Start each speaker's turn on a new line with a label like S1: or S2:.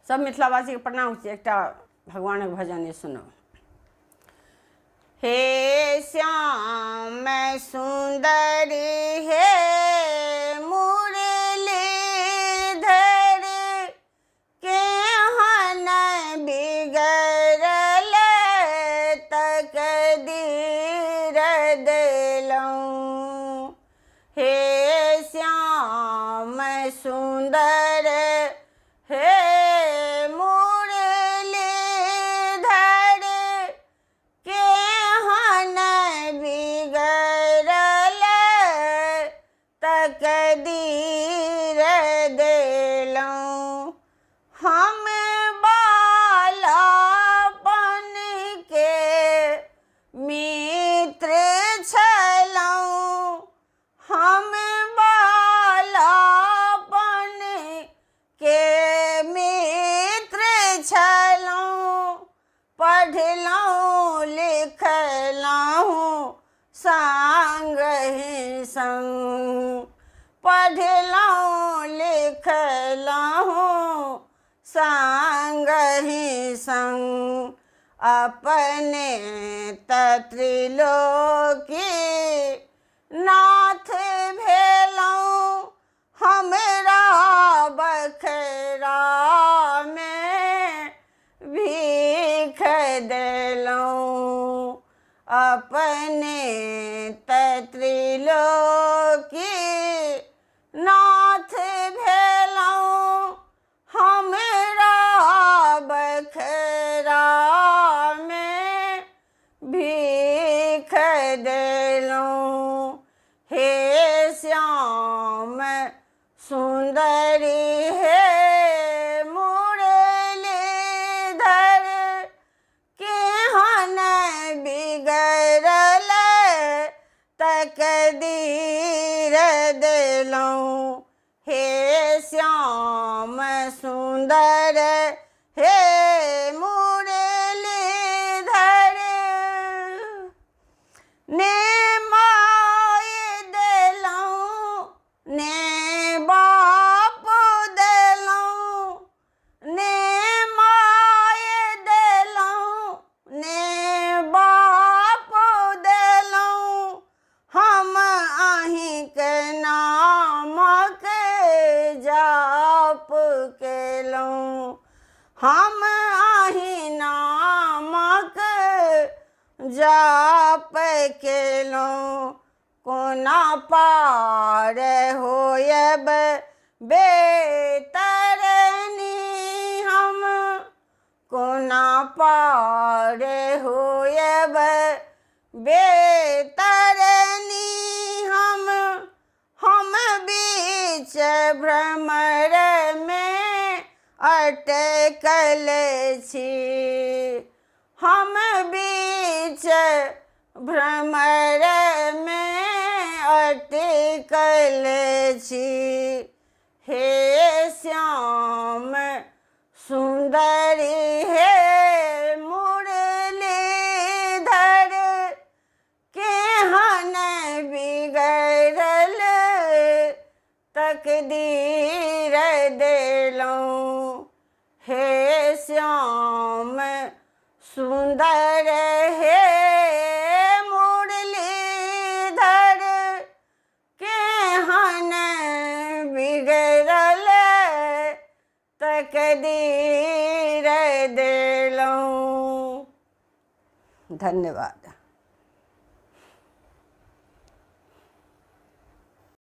S1: सब मिथिलावासी के प्रणाम छी। एकटा भगवानक भजन ये सुनो। हे श्याम सुंदरी हे मुरलीधर, केहन बिगड़ल तकदीर देलौं। हे श्याम सुंदर हे मुरलीधर, केहन बिगड़ल तकदीर देलौं। हम बालापन के मित्र छलौं, हम बालापन के मित्र छलौं। पढ़लौं लिखलौं संगहि संग, पढ़लौं लिखलौं संगहि संग। अपने त्रिलोकी नाथ भेलौं, हमरा बखरा में भीख देलौं। अपने त्रिलोकी नाथ भेलौं, हमरा बखरा में भीख देलौं। हे श्याम सुंदरी हे मुरलीधर, केहन बिगड़ल तकदीर देलौं। हे श्याम सुंदर हे मुरलीधर, ने माय देलौं ने बाप देलौं, ने माय देलौं ने बाप देलौं। हम अहिंके नामक जाप केलौं, हम अहि नामक जाप केलौं। कोना पार होयब बेतरनी हम, कोना पार होयब बेतरनी हम। हम बीच भ्रमर में अटकल छी, हम बीच भ्रमर में अटकल छी। हे श्याम सुंदरी हे मुरलीधर, केहन बिगड़ल तकदीर देलौं। हे श्याम सुंदर हे मुरलीधर, केहन बिगड़ल तकदीर देलौं। धन्यवाद।